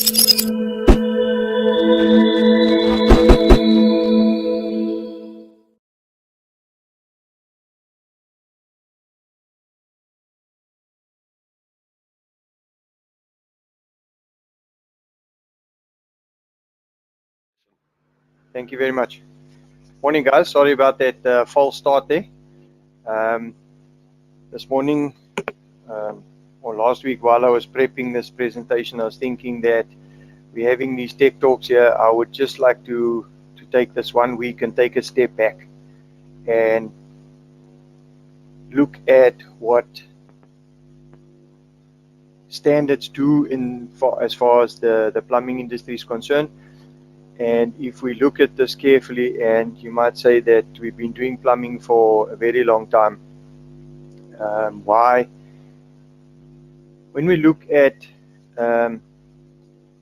Thank you very much. Morning, guys. Sorry about that false start there. This morning, or last week, while I was prepping this presentation, I was thinking that we're having these tech talks here. I would just like to take this 1 week and take a step back and look at what standards do as far as the plumbing industry is concerned. And if we look at this carefully, and you might say that we've been doing plumbing for a very long time, why? When we look at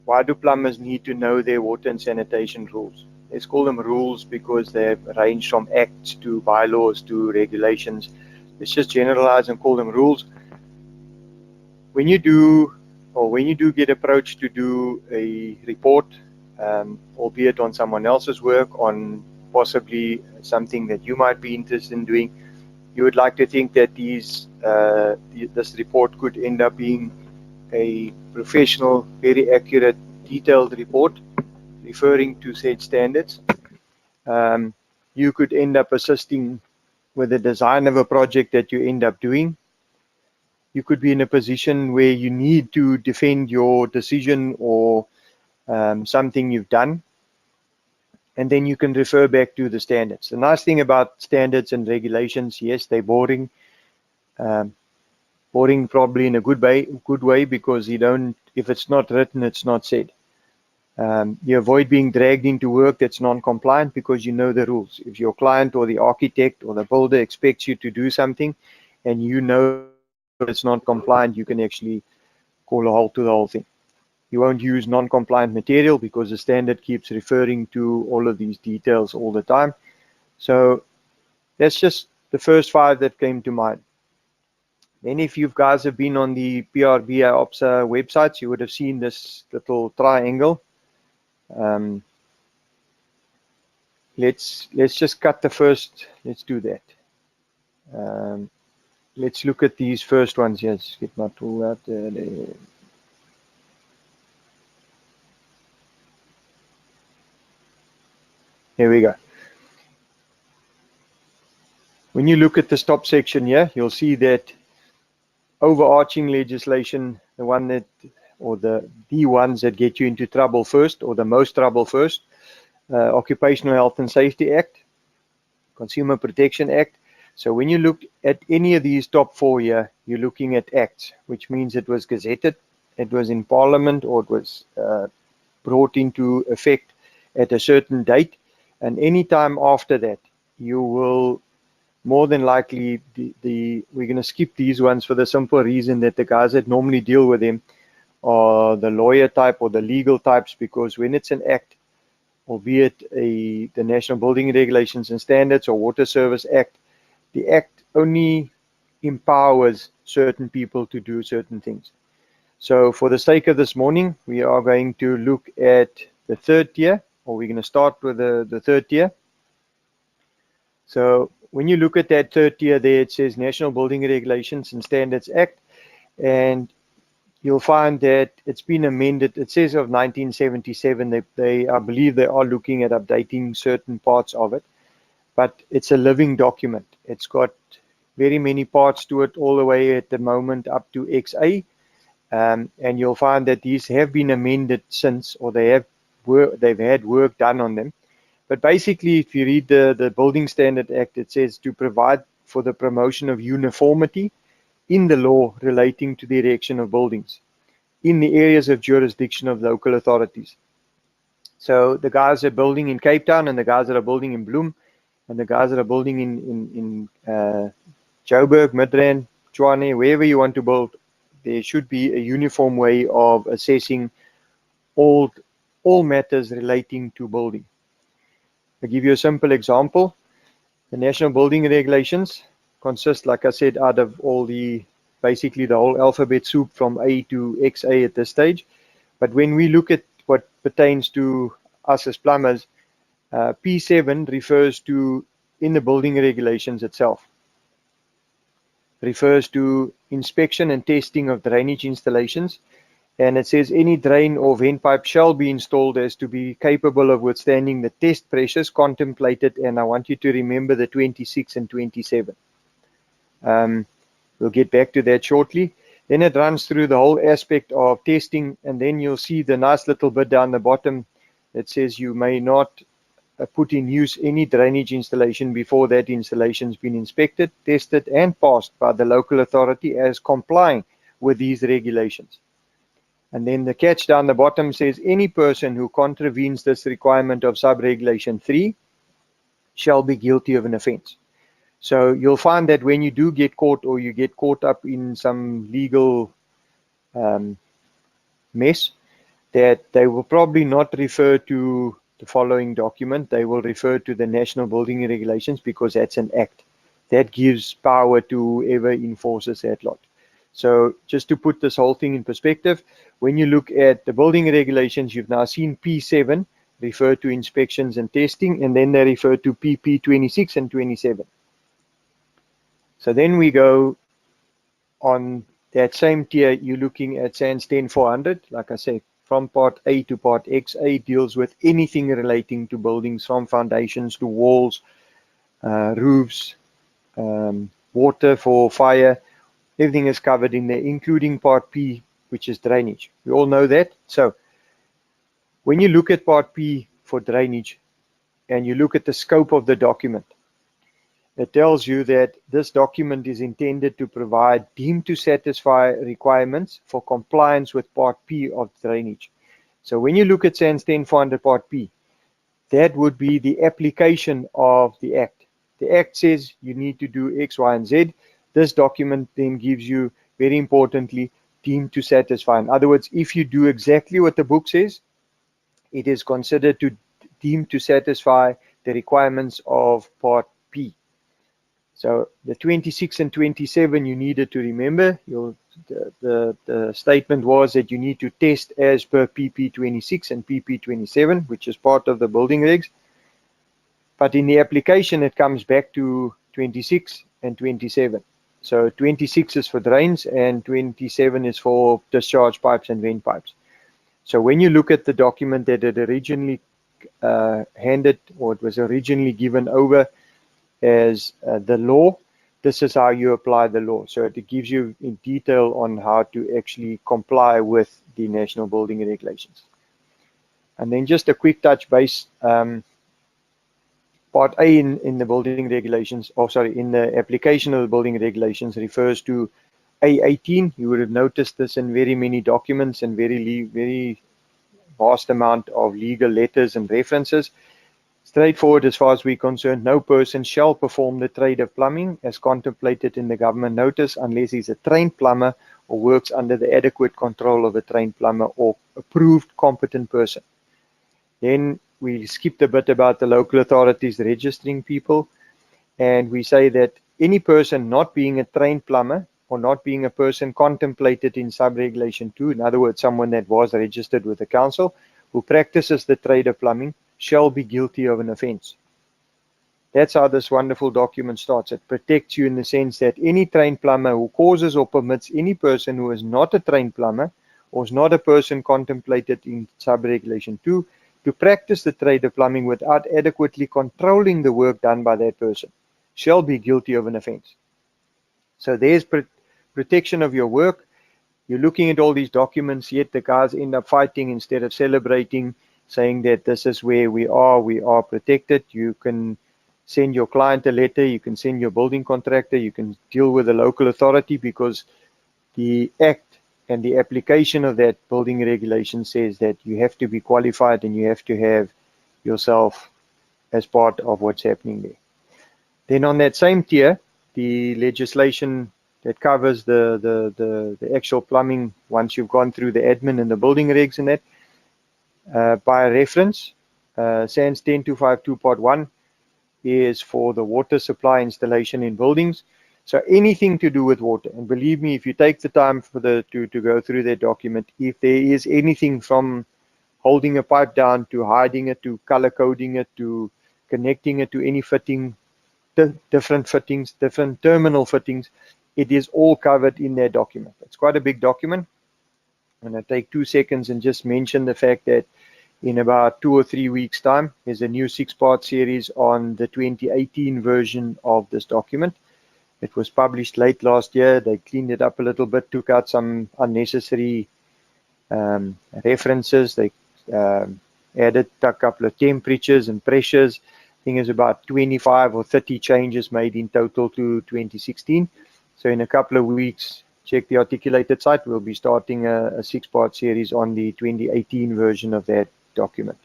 why do plumbers need to know their water and sanitation rules? Let's call them rules because they range from acts to bylaws to regulations. Let's just generalize and call them rules. When you do get approached to do a report, albeit on someone else's work, on possibly something that you might be interested in doing, you would like to think that this report could end up being a professional, very accurate, detailed report referring to said standards. You could end up assisting with the design of a project that you end up doing. You could be in a position where you need to defend your decision or something you've done, and then you can refer back to the standards. The nice thing about standards and regulations, yes, they're boring. Boring probably in a good way because if it's not written, it's not said. You avoid being dragged into work that's non-compliant because you know the rules. If your client or the architect or the builder expects you to do something and you know it's not compliant, you can actually call a halt to the whole thing. You won't use non-compliant material because the standard keeps referring to all of these details all the time. So that's just the first 5 that came to mind. Then if you guys have been on the PRB IOPSA websites, you would have seen this little triangle. Let's just cut the first. Let's do that. Let's look at these first ones. Yes, get my tool out there. Here we go. When you look at this top section here, you'll see that overarching legislation, the one that, or the ones that get you into trouble first, or the most trouble first, Occupational Health and Safety Act, Consumer Protection Act. So when you look at any of these top 4 here, you're looking at acts, which means it was gazetted, it was in Parliament, or it was brought into effect at a certain date. And any time after that, you will more than likely, we're going to skip these ones for the simple reason that the guys that normally deal with them are the lawyer type or the legal types, because when it's an act, albeit the National Building Regulations and Standards or Water Service Act, the act only empowers certain people to do certain things. So for the sake of this morning, we are going to look at the 3rd tier, or we're going to start with the 3rd tier. So when you look at that 3rd tier there, it says National Building Regulations and Standards Act, and you'll find that it's been amended. It says of 1977. I believe they are looking at updating certain parts of it, but it's a living document. It's got very many parts to it, all the way at the moment up to XA, and you'll find that these have been amended since, or they've had work done on them. But basically, if you read the Building Standard Act, it says to provide for the promotion of uniformity in the law relating to the erection of buildings in the areas of jurisdiction of local authorities. So the guys that are building in Cape Town, and the guys that are building in Bloem, and the guys that are building in Joburg, Midrand, Tshwane, wherever you want to build, there should be a uniform way of assessing all matters relating to building. I'll give you a simple example. The National Building Regulations consist, like I said, out of basically the whole alphabet soup from A to XA at this stage. But when we look at what pertains to us as plumbers, P7 refers to, in the building regulations itself, refers to inspection and testing of drainage installations. And it says any drain or vent pipe shall be installed as to be capable of withstanding the test pressures contemplated. And I want you to remember the 26 and 27. We'll get back to that shortly. Then it runs through the whole aspect of testing, and then you'll see the nice little bit down the bottom that says you may not put in use any drainage installation before that installation has been inspected, tested, and passed by the local authority as complying with these regulations. And then the catch down the bottom says any person who contravenes this requirement of sub-regulation 3 shall be guilty of an offense. So you'll find that when you do get caught, or you get caught up in some legal mess, that they will probably not refer to the following document. They will refer to the National Building Regulations, because that's an act that gives power to whoever enforces that lot. So just to put this whole thing in perspective, when you look at the building regulations, you've now seen P7 refer to inspections and testing, and then they refer to PP 26 and 27. So then we go on that same tier, you're looking at SANS 10400. Like I said, from Part A to Part XA deals with anything relating to buildings, from foundations to walls, roofs, water for fire. Everything is covered in there, including Part P, which is drainage. We all know that. So when you look at Part P for drainage, and you look at the scope of the document, it tells you that this document is intended to provide deemed to satisfy requirements for compliance with Part P of drainage. So when you look at SANS 10400 Part P, that would be the application of the Act. The Act says you need to do X, Y, and Z. This document then gives you, very importantly, deemed to satisfy. In other words, if you do exactly what the book says, it is considered to deemed to satisfy the requirements of Part P. So the 26 and 27 you needed to remember. The statement was that you need to test as per PP 26 and PP 27, which is part of the building regs. But in the application, it comes back to 26 and 27. So 26 is for drains and 27 is for discharge pipes and vent pipes. So when you look at the document that it originally handed, or it was originally given over as the law, this is how you apply the law. So it gives you in detail on how to actually comply with the National Building Regulations. And then just a quick touch base. Part A in the building regulations, in the application of the building regulations, refers to A18. You would have noticed this in very many documents and very vast amount of legal letters and references. Straightforward as far as we're concerned, no person shall perform the trade of plumbing as contemplated in the government notice unless he's a trained plumber or works under the adequate control of a trained plumber or approved competent person. Then we skipped a bit about the local authorities registering people, and we say that any person not being a trained plumber or not being a person contemplated in sub-regulation 2, in other words, someone that was registered with the council, who practices the trade of plumbing, shall be guilty of an offense. That's how this wonderful document starts. It protects you in the sense that any trained plumber who causes or permits any person who is not a trained plumber or is not a person contemplated in sub-regulation 2 to practice the trade of plumbing without adequately controlling the work done by that person shall be guilty of an offense. So there's protection of your work. You're looking at all these documents, yet the guys end up fighting instead of celebrating, saying that this is where we are protected. You can send your client a letter, you can send your building contractor, you can deal with the local authority, because the Act and the application of that building regulation says that you have to be qualified and you have to have yourself as part of what's happening there. Then on that same tier, the legislation that covers the actual plumbing, once you've gone through the admin and the building regs and that, by reference, SANS 10252 Part 1 is for the water supply installation in buildings. So anything to do with water, and believe me, if you take the time for to go through that document, if there is anything from holding a pipe down to hiding it to color coding it to connecting it to any fitting, different fittings, different terminal fittings, it is all covered in that document. It's quite a big document. And I take 2 seconds and just mention the fact that in about 2 or 3 weeks time, there's a new 6-part series on the 2018 version of this document. It was published late last year. They cleaned it up a little bit, took out some unnecessary references. They added a couple of temperatures and pressures. I think there's about 25 or 30 changes made in total to 2016. So in a couple of weeks, check the articulated site. We'll be starting a 6-part series on the 2018 version of that document.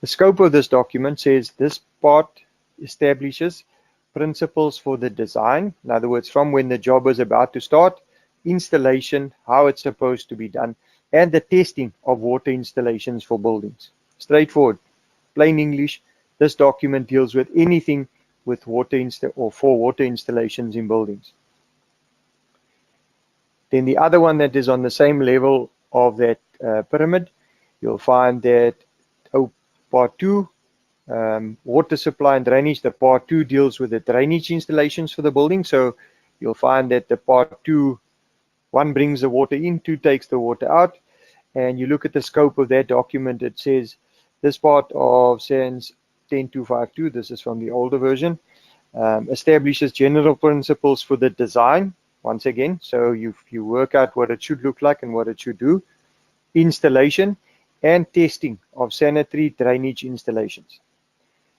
The scope of this document says this part establishes principles for the design. In other words, from when the job is about to start, installation, how it's supposed to be done, and the testing of water installations for buildings. Straightforward, plain English. This document deals with anything with water or for water installations in buildings. Then the other one that is on the same level of that pyramid, you'll find that part 2, water supply and drainage. The part 2 deals with the drainage installations for the building. So you'll find that the part 2, 1 brings the water in, 2 takes the water out. And you look at the scope of that document, it says this part of SANS 10252, this is from the older version, establishes general principles for the design. Once again, so you work out what it should look like and what it should do, installation and testing of sanitary drainage installations.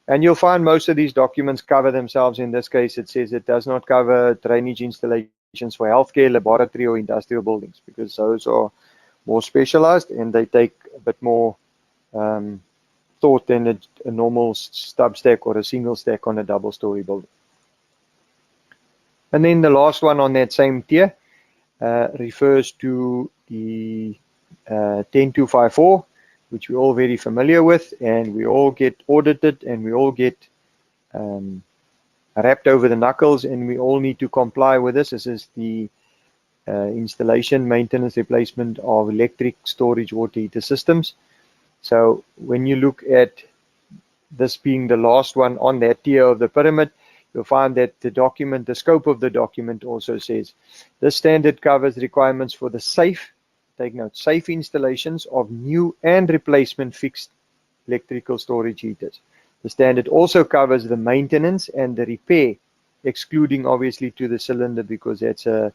And you'll find most of these documents cover themselves. In this case, it says it does not cover drainage installations for healthcare, laboratory, or industrial buildings, because those are more specialized and they take a bit more thought than a normal stub stack or a single stack on a double-story building. And then the last one on that same tier refers to the 10254, which we're all very familiar with, and we all get audited and we all get wrapped over the knuckles, and we all need to comply with this. This is the installation, maintenance, replacement of electric storage water heater systems. So when you look at this being the last one on that tier of the pyramid, you'll find that the document, the scope of the document also says this standard covers requirements for the safe, take note, safe installations of new and replacement fixed electrical storage heaters. The standard also covers the maintenance and the repair, excluding obviously to the cylinder, because that's a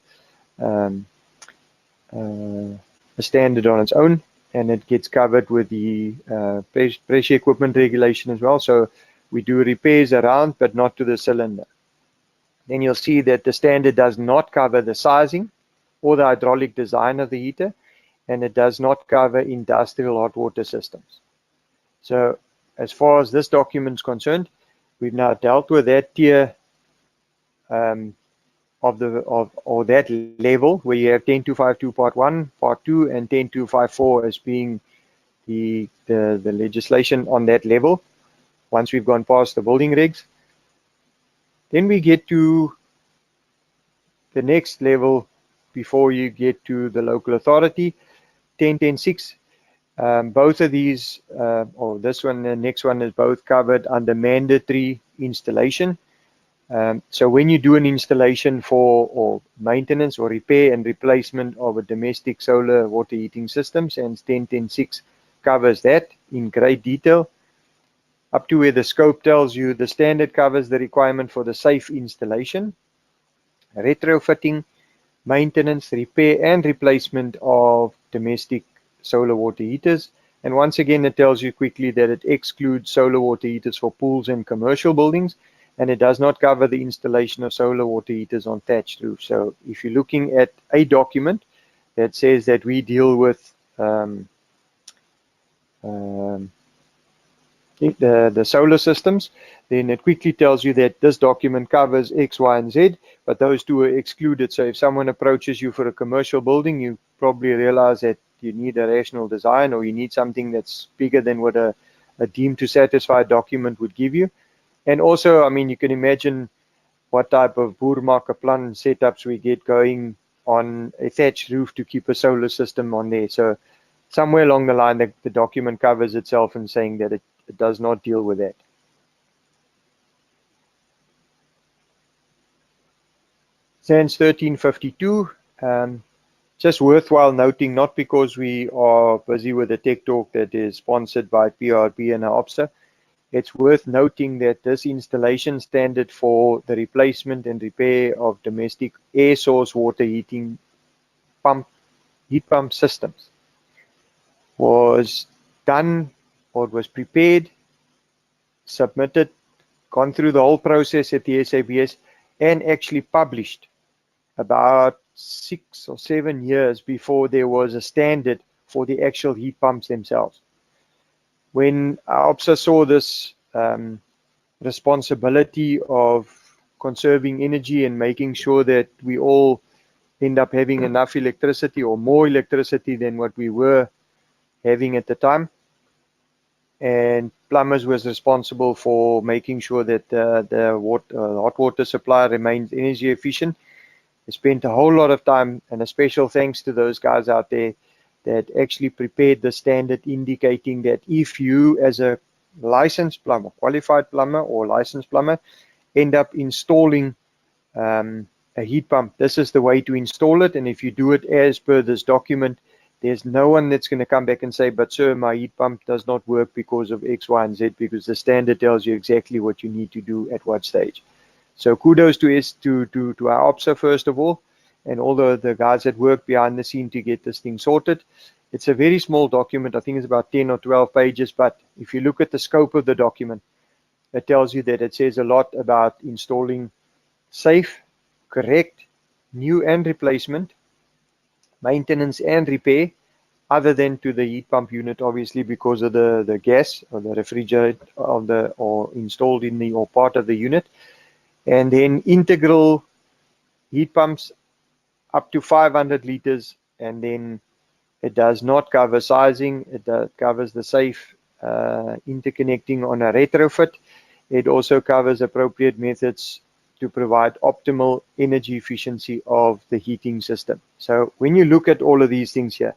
standard on its own, and it gets covered with the pressure equipment regulation as well. So we do repairs around, but not to the cylinder. Then you'll see that the standard does not cover the sizing or the hydraulic design of the heater, and it does not cover industrial hot water systems. So as far as this document is concerned, we've now dealt with that tier or that level where you have 10252 part 1, part 2, and 10254 as being the legislation on that level. Once we've gone past the building regs, then we get to the next level before you get to the local authority, 10106. Both of these, or this one and the next one, is both covered under mandatory installation. So when you do an installation for or maintenance or repair and replacement of a domestic solar water heating system, SANS 10106 covers that in great detail, up to where the scope tells you the standard covers the requirement for the safe installation, retrofitting, maintenance, repair, and replacement of domestic solar water heaters. And once again, it tells you quickly that it excludes solar water heaters for pools and commercial buildings, and it does not cover the installation of solar water heaters on thatched roofs. So if you're looking at a document that says that we deal with the solar systems, then it quickly tells you that this document covers X, Y, and Z, but those two are excluded. So if someone approaches you for a commercial building, you probably realize that you need a rational design, or you need something that's bigger than what a deemed to satisfy document would give you. And also, I mean, you can imagine what type of boermarker plan setups we get going on a thatched roof to keep a solar system on there. So somewhere along the line, the document covers itself in saying that it does not deal with that. SANS 1352, just worthwhile noting, not because we are busy with a tech talk that is sponsored by PRB and IOPSA. It's worth noting that this installation standard for the replacement and repair of domestic air source water heating heat pump systems was done, or was prepared, submitted, gone through the whole process at the SABS, and actually published about 6 or 7 years before there was a standard for the actual heat pumps themselves. When IOPSA saw this responsibility of conserving energy and making sure that we all end up having enough electricity or more electricity than what we were having at the time, and Plumbers was responsible for making sure that the hot water supply remains energy efficient. They spent a whole lot of time, and a special thanks to those guys out there that actually prepared the standard, indicating that if you, as a licensed plumber, qualified plumber or licensed plumber, end up installing a heat pump, this is the way to install it. And if you do it as per this document, there's no one that's going to come back and say, but sir, my heat pump does not work because of X, Y, and Z, because the standard tells you exactly what you need to do at what stage. So kudos to our IOPSA, first of all, and all the guys that work behind the scene to get this thing sorted. It's a very small document. I think it's about 10 or 12 pages, but if you look at the scope of the document, it tells you that it says a lot about installing safe, correct, new and replacement, maintenance and repair, other than to the heat pump unit, obviously, because of the gas or the refrigerant or installed in the or part of the unit. And then integral heat pumps up to 500 liters, and then it does not cover sizing. It covers the safe interconnecting on a retrofit. It also covers appropriate methods to provide optimal energy efficiency of the heating system. So when you look at all of these things here,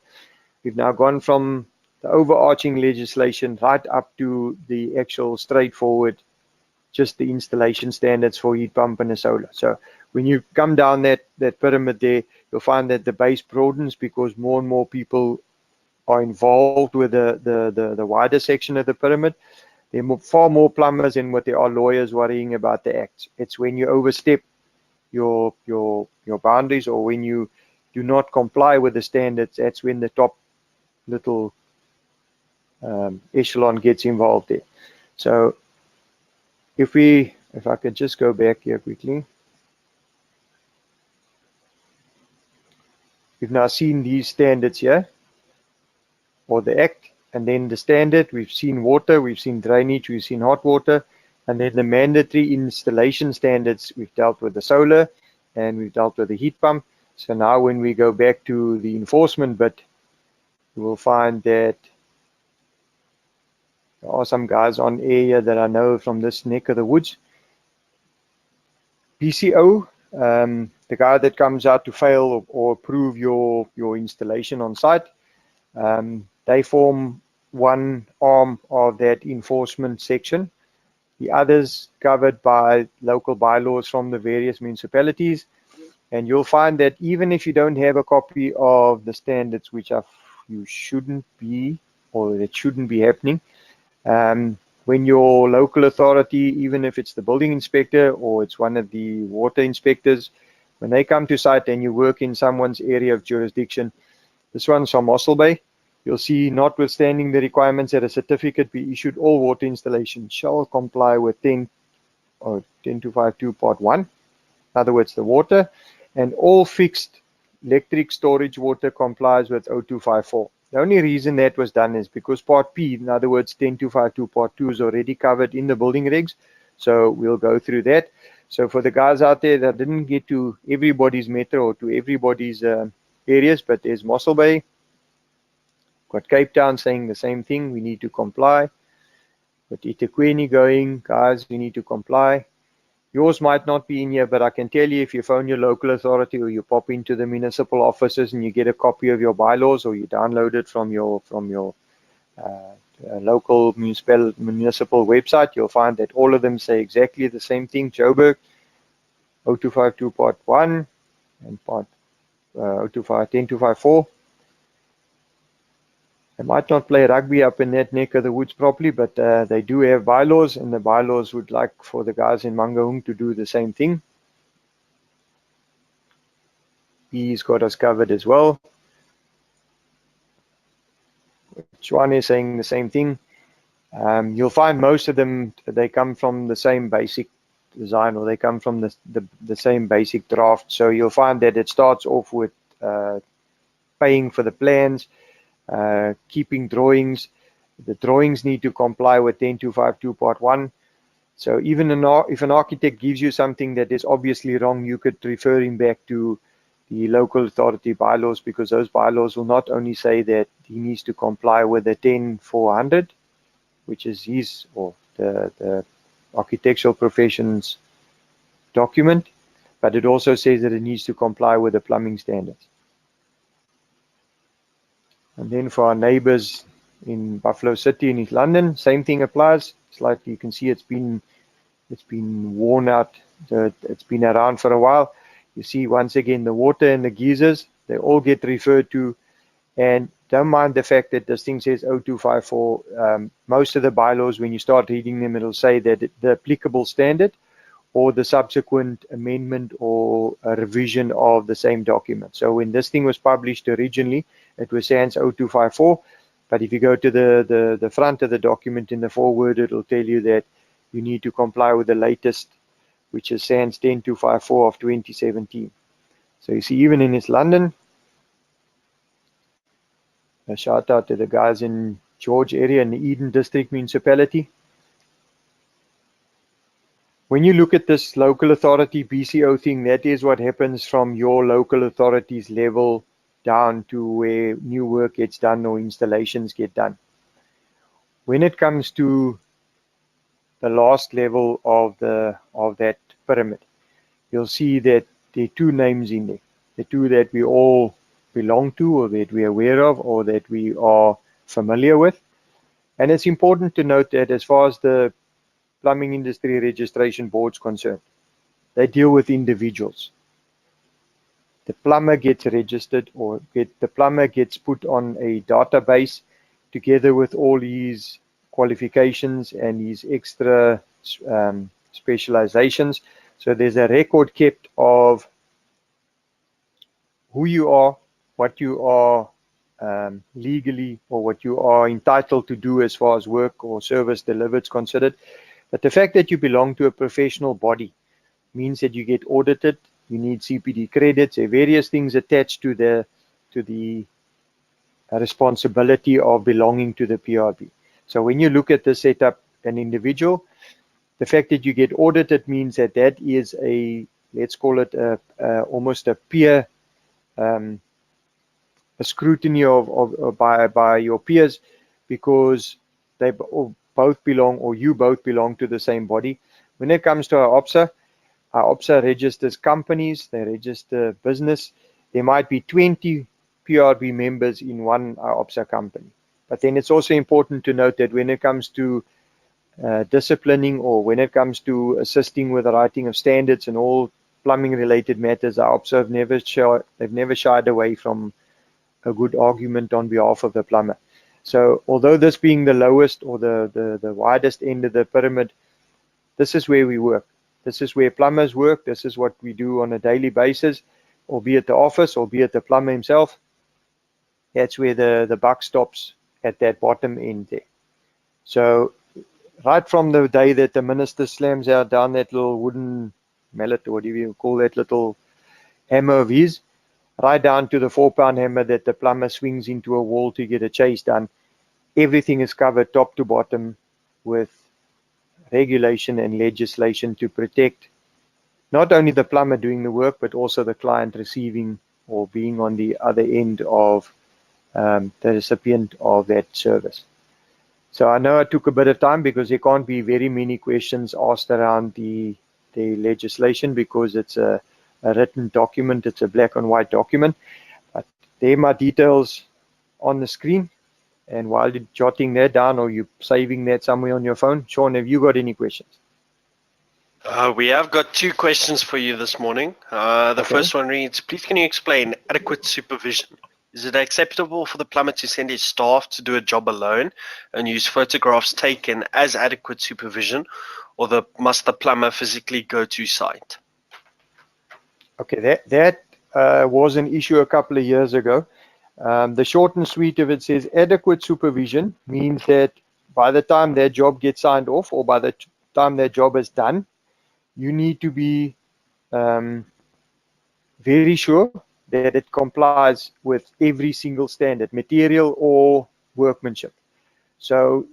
we've now gone from the overarching legislation right up to the actual straightforward, just the installation standards for heat pump and a solar. So when you come down that pyramid there, you'll find that the base broadens because more and more people are involved with the wider section of the pyramid. There are far more plumbers than what there are lawyers worrying about the acts. It's when you overstep your boundaries, or when you do not comply with the standards, that's when the top little echelon gets involved there. So if I could just go back here quickly. We've now seen these standards here, or the act, and then the standard. We've seen water, we've seen drainage, we've seen hot water, and then the mandatory installation standards. We've dealt with the solar, and we've dealt with the heat pump. So now when we go back to the enforcement bit, you will find that there are some guys on air here that I know from this neck of the woods. PCO, the guy that comes out to fail or approve your installation on site, they form one arm of that enforcement section. The others covered by local bylaws from the various municipalities. And you'll find that even if you don't have a copy of the standards, which you shouldn't be, or it shouldn't be happening, when your local authority, even if it's the building inspector or it's one of the water inspectors, when they come to site and you work in someone's area of jurisdiction, this one's from Mossel Bay, you'll see, notwithstanding the requirements that a certificate be issued, all water installations shall comply with 10252 Part 1, in other words, the water, and all fixed electric storage water complies with 0254. The only reason that was done is because Part P, in other words, 10252 Part 2, is already covered in the building regs. So we'll go through that. So for the guys out there that didn't get to everybody's metro or to everybody's areas, but there's Mossel Bay, got Cape Town saying the same thing, we need to comply. Got eThekwini going, guys, we need to comply. Yours might not be in here, but I can tell you, if you phone your local authority or you pop into the municipal offices and you get a copy of your bylaws, or you download it from your local municipal website, you'll find that all of them say exactly the same thing. Joburg 0252 Part 1 and Part 10254. They might not play rugby up in that neck of the woods properly, but they do have bylaws, and the bylaws would like for the guys in Mangaung to do the same thing. He's got us covered as well. Chwane is saying the same thing. You'll find most of them, they come from the same basic design, or they come from the same basic draft. So you'll find that it starts off with paying for the plans, keeping drawings. The drawings need to comply with 10252 Part 1. So even if an architect gives you something that is obviously wrong, you could refer him back to the local authority bylaws, because those bylaws will not only say that he needs to comply with the 10400, which is his or the architectural profession's document, but it also says that it needs to comply with the plumbing standards. And then for our neighbors in Buffalo City and East London, same thing applies. It's like you can see it's been worn out, it's been around for a while. You see once again the water and the geysers, they all get referred to, and don't mind the fact that this thing says 0254. Most of the bylaws, when you start reading them, it'll say that the applicable standard or the subsequent amendment or a revision of the same document. So when this thing was published originally, it was SANS 0254, but if you go to the front of the document in the foreword, it'll tell you that you need to comply with the latest, which is SANS 10254 of 2017. So you see, even in East London, a shout out to the guys in George area in the Eden District Municipality. When you look at this local authority BCO thing, that is what happens from your local authority's level down to where new work gets done or installations get done. When it comes to the last level of that pyramid, you'll see that there are two names in there. The two that we all belong to, or that we're aware of, or that we are familiar with. And it's important to note that as far as the Plumbing Industry Registration Board is concerned, they deal with individuals. The plumber gets registered, or the plumber gets put on a database together with all his qualifications and his extra specializations. So there's a record kept of who you are, what you are legally, or what you are entitled to do as far as work or service delivered is considered. But the fact that you belong to a professional body means that you get audited, you need CPD credits, there are various things attached to the responsibility of belonging to the PRB. So when you look at the setup, an individual, the fact that you get audited means that that is a, let's call it almost a peer a scrutiny by your peers, because they both belong, or you both belong to the same body. When it comes to our IOPSA registers companies, they register business. There might be 20 PRB members in one IOPSA company. But then it's also important to note that when it comes to disciplining, or when it comes to assisting with the writing of standards and all plumbing related matters, IOPSA have never shied away from a good argument on behalf of the plumber. So although this being the lowest or the widest end of the pyramid, this is where we work. This is where plumbers work. This is what we do on a daily basis, albeit the office, albeit the plumber himself. That's where the buck stops, at that bottom end there. So right from the day that the minister slams out down that little wooden mallet, or whatever you call that little hammer of his, right down to the 4-pound hammer that the plumber swings into a wall to get a chase done, everything is covered top to bottom with regulation and legislation to protect not only the plumber doing the work, but also the client receiving or being on the other end of the recipient of that service. So I know I took a bit of time, because there can't be very many questions asked around the the legislation because it's a written document, it's a black and white document. But there are my details on the screen. And while you're jotting that down or you're saving that somewhere on your phone, Sean, have you got any questions? We have got 2 questions for you this morning. The first one reads, please can you explain adequate supervision? Is it acceptable for the plumber to send his staff to do a job alone and use photographs taken as adequate supervision, or must the plumber physically go to site? Okay, that was an issue a couple of years ago. The short and sweet of it says adequate supervision means that by the time that job gets signed off or by the time that job is done, you need to be very sure that it complies with every single standard, material or workmanship. So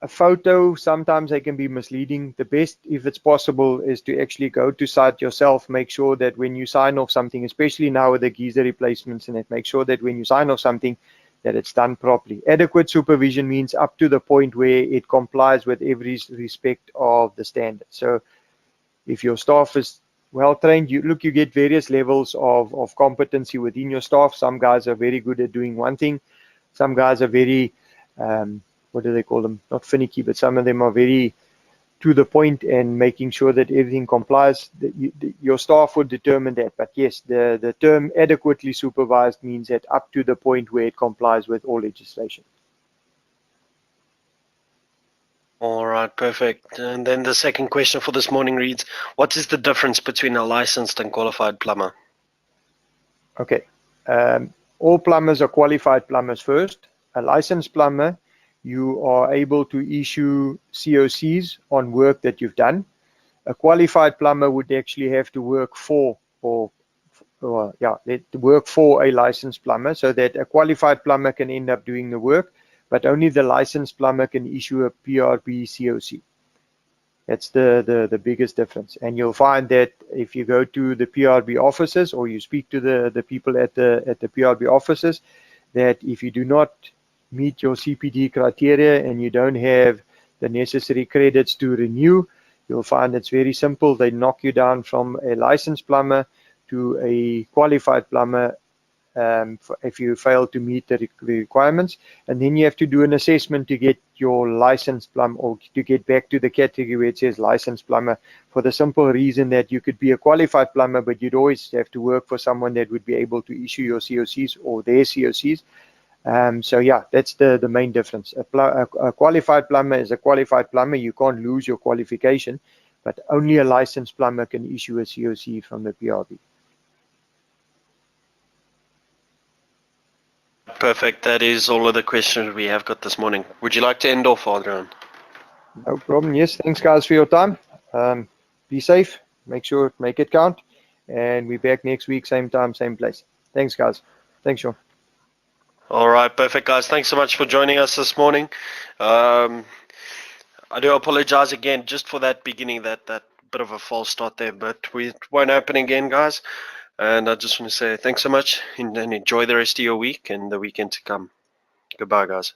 a photo, sometimes they can be misleading. The best, if it's possible, is to actually go to site yourself, make sure that when you sign off something, especially now with the geyser replacements and it, make sure that when you sign off something, that it's done properly. Adequate supervision means up to the point where it complies with every respect of the standard. So if your staff is well trained, you get various levels of competency within your staff. Some guys are very good at doing one thing. Some guys are very, what do they call them? Not finicky, but some of them are very to the point and making sure that everything complies. Your staff would determine that. But yes, the term adequately supervised means that up to the point where it complies with all legislation. All right, perfect. And then the second question for this morning reads, what is the difference between a licensed and qualified plumber? Okay. All plumbers are qualified plumbers first. A licensed plumber, you are able to issue COCs on work that you've done. A qualified plumber would actually have to work for a licensed plumber, so that a qualified plumber can end up doing the work, but only the licensed plumber can issue a PRB COC. That's the biggest difference. And you'll find that if you go to the PRB offices or you speak to the people at the PRB offices, that if you do not meet your CPD criteria and you don't have the necessary credits to renew, you'll find it's very simple. They knock you down from a licensed plumber to a qualified plumber if you fail to meet the requirements, and then you have to do an assessment to get your licensed plumber, or to get back to the category where it says licensed plumber, for the simple reason that you could be a qualified plumber, but you'd always have to work for someone that would be able to issue your COCs or their COCs. So yeah, that's the main difference. A qualified plumber is a qualified plumber. You can't lose your qualification, but only a licensed plumber can issue a COC from the PRB. Perfect. That is all of the questions we have got this morning. Would you like to end off, Adrian? No problem. Yes, thanks guys for your time. Be safe. Make it count. And we're back next week, same time, same place. Thanks guys. Thanks, Sean. All right, perfect, guys. Thanks so much for joining us this morning. I do apologize again just for that beginning, that bit of a false start there, but it won't happen again, guys. And I just want to say thanks so much and enjoy the rest of your week and the weekend to come. Goodbye, guys.